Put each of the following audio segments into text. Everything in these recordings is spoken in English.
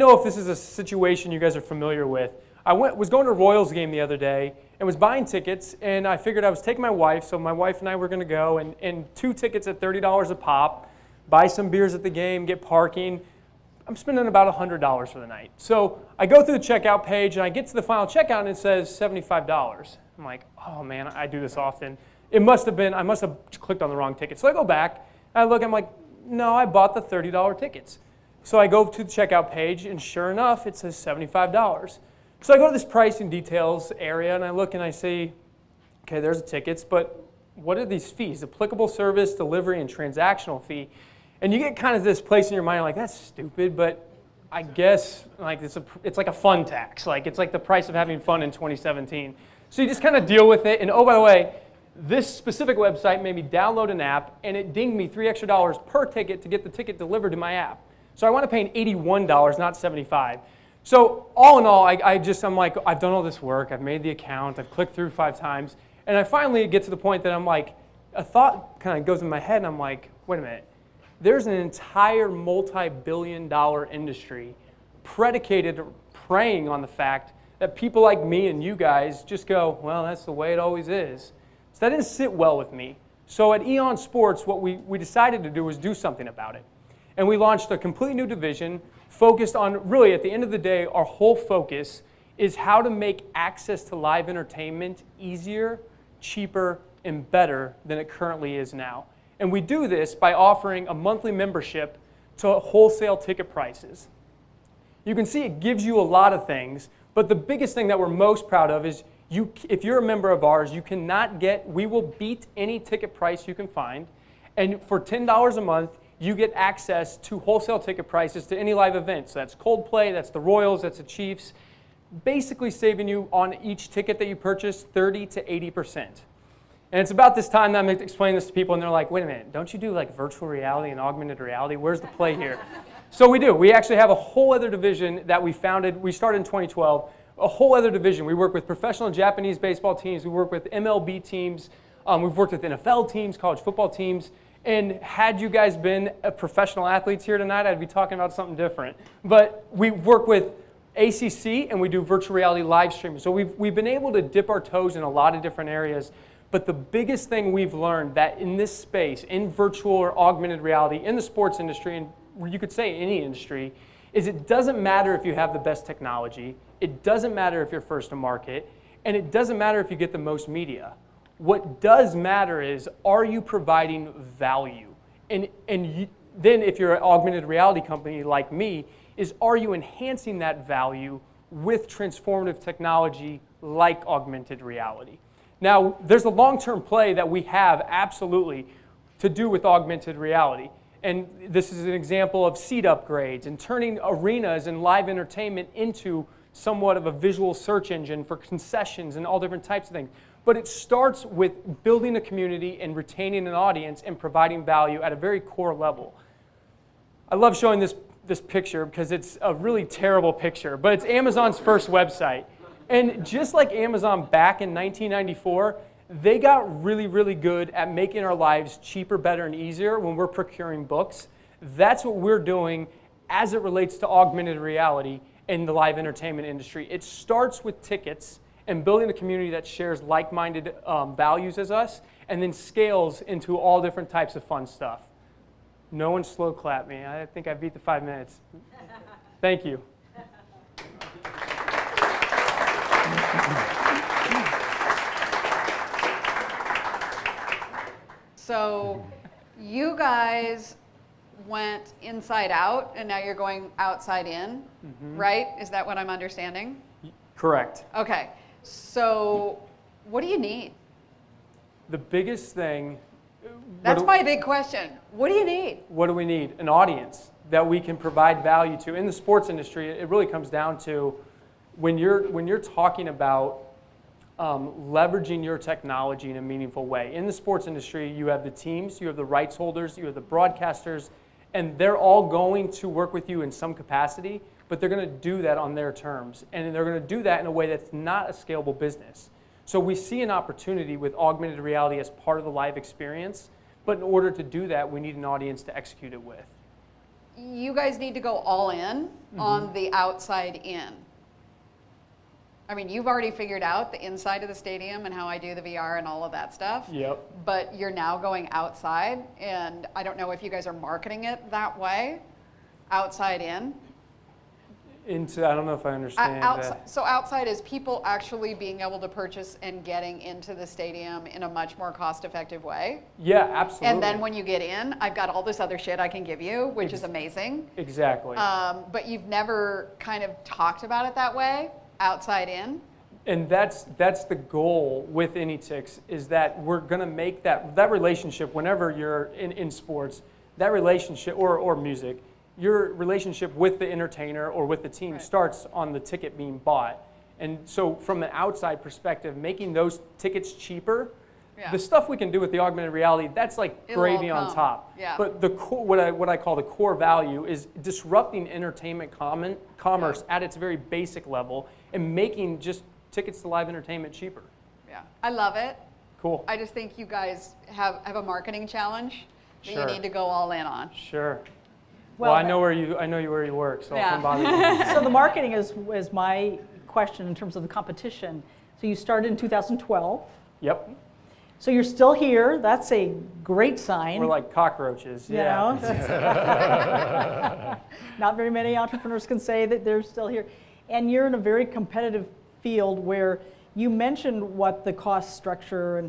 know if this is a situation you guys are familiar with. I was going to a Royals game the other day and was buying tickets, and I figured I was taking my wife, so my wife and I were going to go, and 2 tickets at $30 a pop, buy some beers at the game, get parking. I'm spending about $100 for the night. So I go through the checkout page, and I get to the final checkout, and it says $75. I'm like, oh man, I do this often. I must have clicked on the wrong ticket. So I go back, and I look, I'm like, no, I bought the $30 tickets. So I go to the checkout page, and sure enough, it says $75. So I go to this pricing details area, and I look and I see, okay, there's the tickets, but what are these fees? Applicable service, delivery, and transactional fee. And you get kind of this place in your mind, like, that's stupid, but I guess like it's like a fun tax. Like, it's like the price of having fun in 2017. So you just kind of deal with it. And oh, by the way, this specific website made me download an app, and it dinged me $3 extra per ticket to get the ticket delivered to my app. So I wound up paying $81, not $75. So all in all, I'm like, I've done all this work, I've made the account, I've clicked through 5 times, and I finally get to the point that I'm like, a thought kind of goes in my head, and I'm like, wait a minute, there's an entire multi-billion-dollar industry preying on the fact that people like me and you guys just go, well, that's the way it always is. So that didn't sit well with me. So at EON Sports, what we decided to do was do something about it. And we launched a completely new division focused on, really, at the end of the day, our whole focus is how to make access to live entertainment easier, cheaper, and better than it currently is now. And we do this by offering a monthly membership to wholesale ticket prices. You can see it gives you a lot of things, but the biggest thing that we're most proud of is if you're a member of ours, we will beat any ticket price you can find, and for $10 a month, you get access to wholesale ticket prices to any live event. So that's Coldplay, that's the Royals, that's the Chiefs, basically saving you on each ticket that you purchase 30 to 80%. And it's about this time that I'm explaining this to people, and they're like, wait a minute, don't you do like virtual reality and augmented reality? Where's the play here? So we do. We actually have a whole other division that we founded. We started in 2012, a whole other division. We work with professional Japanese baseball teams. We work with MLB teams. We've worked with NFL teams, college football teams. And had you guys been professional athletes here tonight, I'd be talking about something different. But we work with ACC, and we do virtual reality live streaming. So we've been able to dip our toes in a lot of different areas. But the biggest thing we've learned that in this space, in virtual or augmented reality, in the sports industry, and you could say any industry, is it doesn't matter if you have the best technology, it doesn't matter if you're first to market, and it doesn't matter if you get the most media. What does matter is, are you providing value? And then if you're an augmented reality company like me, are you enhancing that value with transformative technology like augmented reality? Now, there's a long-term play that we have absolutely to do with augmented reality. And this is an example of seat upgrades and turning arenas and live entertainment into somewhat of a visual search engine for concessions and all different types of things. But it starts with building a community and retaining an audience and providing value at a very core level. I love showing this picture because it's a really terrible picture, but it's Amazon's first website. And just like Amazon back in 1994, they got really, really good at making our lives cheaper, better, and easier when we're procuring books. That's what we're doing as it relates to augmented reality in the live entertainment industry. It starts with tickets and building a community that shares like-minded values as us, and then scales into all different types of fun stuff. No one slow clap me. I think I beat the 5 minutes. Thank you. So you guys went inside out, and now you're going outside in, right? Is that what I'm understanding? Correct. Okay. So what do you need? The biggest thing... That's my big question. What do you need? What do we need? An audience that we can provide value to. In the sports industry, it really comes down to when you're talking about leveraging your technology in a meaningful way. In the sports industry, you have the teams, you have the rights holders, you have the broadcasters, and they're all going to work with you in some capacity, but they're going to do that on their terms. And they're going to do that in a way that's not a scalable business. So we see an opportunity with augmented reality as part of the live experience, but in order to do that, we need an audience to execute it with. you guys need to go all in on the outside in. I mean, you've already figured out the inside of the stadium and how I do the VR and all of that stuff. Yep. But you're now going outside, and I don't know if you guys are marketing it that way, outside in. I don't know if I understand that. So outside is people actually being able to purchase and getting into the stadium in a much more cost-effective way. Yeah, absolutely. And then when you get in, I've got all this other shit I can give you, which is amazing. Exactly. But you've never kind of talked about it that way, outside in. And that's the goal with AnyTix, is that we're going to make that relationship, whenever you're in sports, that relationship, or music, your relationship with the entertainer or with the team starts on the ticket being bought. And so from an outside perspective, making those tickets cheaper, the stuff we can do with the augmented reality, that's like gravy on top. Yeah. But the what I call the core value is disrupting entertainment commerce at its very basic level and making just tickets to live entertainment cheaper. Yeah, I love it. Cool. I just think you guys have a marketing challenge that Sure. you need to go all in on. Sure. Well, I know where you work, so Yeah. I'll come bother you. So the marketing is my question in terms of the competition. So you started in 2012. Yep. So you're still here. That's a great sign. We're like cockroaches. You Yeah. know, that's- not very many entrepreneurs can say that they're still here. And you're in a very competitive field where you mentioned what the cost structure,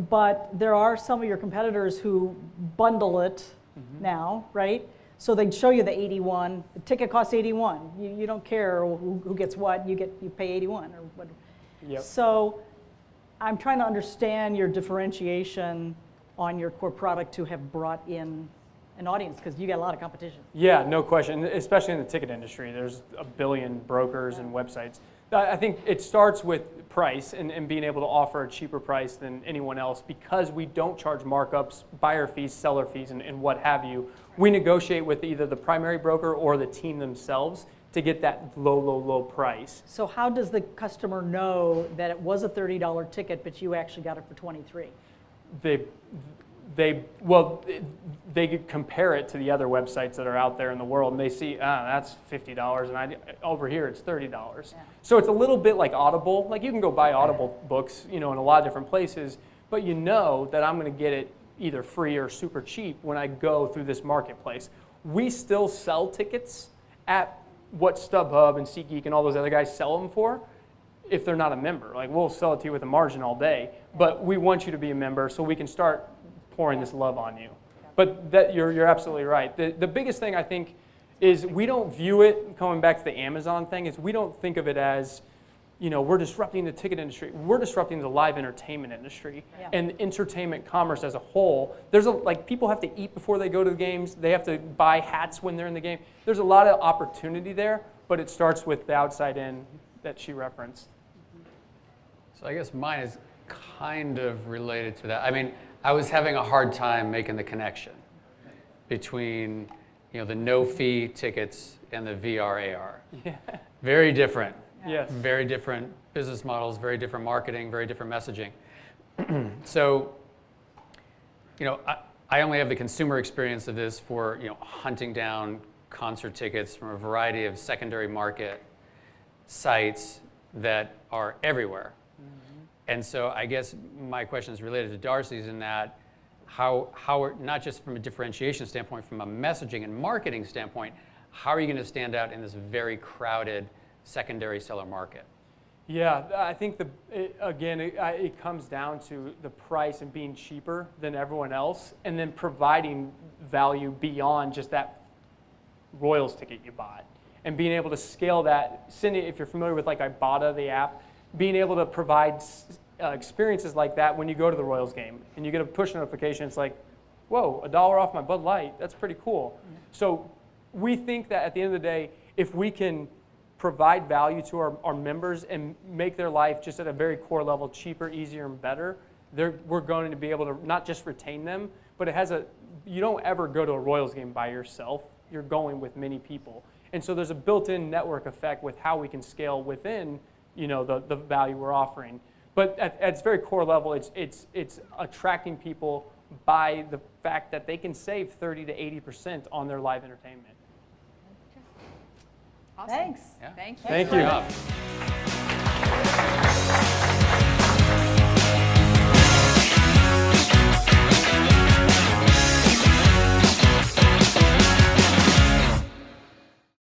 but there are some of your competitors who bundle it now, right? So they'd show you the 81. The ticket costs 81. You don't care who gets what. You pay 81 or what. Yep. So I'm trying to understand your differentiation on your core product to have brought in an audience, because you got a lot of competition. Yeah, no question. Especially in the ticket industry, there's a billion brokers and websites. I think it starts with price and being able to offer a cheaper price than anyone else, because we don't charge markups, buyer fees, seller fees, and what have you. We negotiate with either the primary broker or the team themselves to get that low price. So how does the customer know that it was a $30 ticket, but you actually got it for $23? They could compare it to the other websites that are out there in the world, and they see, that's $50, and over here it's $30. Yeah. So it's a little bit like Audible. Like, you can go buy Audible books, in a lot of different places, but you know that I'm going to get it either free or super cheap when I go through this marketplace. We still sell tickets at what StubHub and SeatGeek and all those other guys sell them for, if they're not a member. Like, we'll sell it to you with a margin all day, but we want you to be a member so we can start pouring this love on you. But you're absolutely right. The biggest thing, I think, is we don't view it, coming back to the Amazon thing, is we don't think of it as, we're disrupting the ticket industry. We're disrupting the live entertainment industry and entertainment commerce as a whole. There's people have to eat before they go to the games. They have to buy hats when they're in the game. There's a lot of opportunity there, but it starts with the outside in that she referenced. So I guess mine is kind of related to that. I mean, I was having a hard time making the connection between, the no-fee tickets and the VR AR. Yeah. Very different. Yes. Very different business models, very different marketing, very different messaging. So, I only have the consumer experience of this for, hunting down concert tickets from a variety of secondary market sites that are everywhere. And so I guess my question is related to Darcy's, in that how not just from a differentiation standpoint, from a messaging and marketing standpoint, how are you going to stand out in this very crowded secondary seller market? Yeah, I think it comes down to the price and being cheaper than everyone else, and then providing value beyond just that Royals ticket you bought, and being able to scale that. Cindy, if you're familiar with like Ibotta, the app, being able to provide experiences like that when you go to the Royals game and you get a push notification, it's like, whoa, $1 off my Bud Light, that's pretty cool. So we think that at the end of the day, if we can provide value to our members and make their life just at a very core level cheaper, easier, and better, we're going to be able to not just retain them, but you don't ever go to a Royals game by yourself. You're going with many people. And so there's a built-in network effect with how we can scale within the value we're offering. But at its very core level, it's attracting people by the fact that they can save 30 to 80% on their live entertainment. Awesome. Thanks. Yeah. Thank you. Thank Good you. job.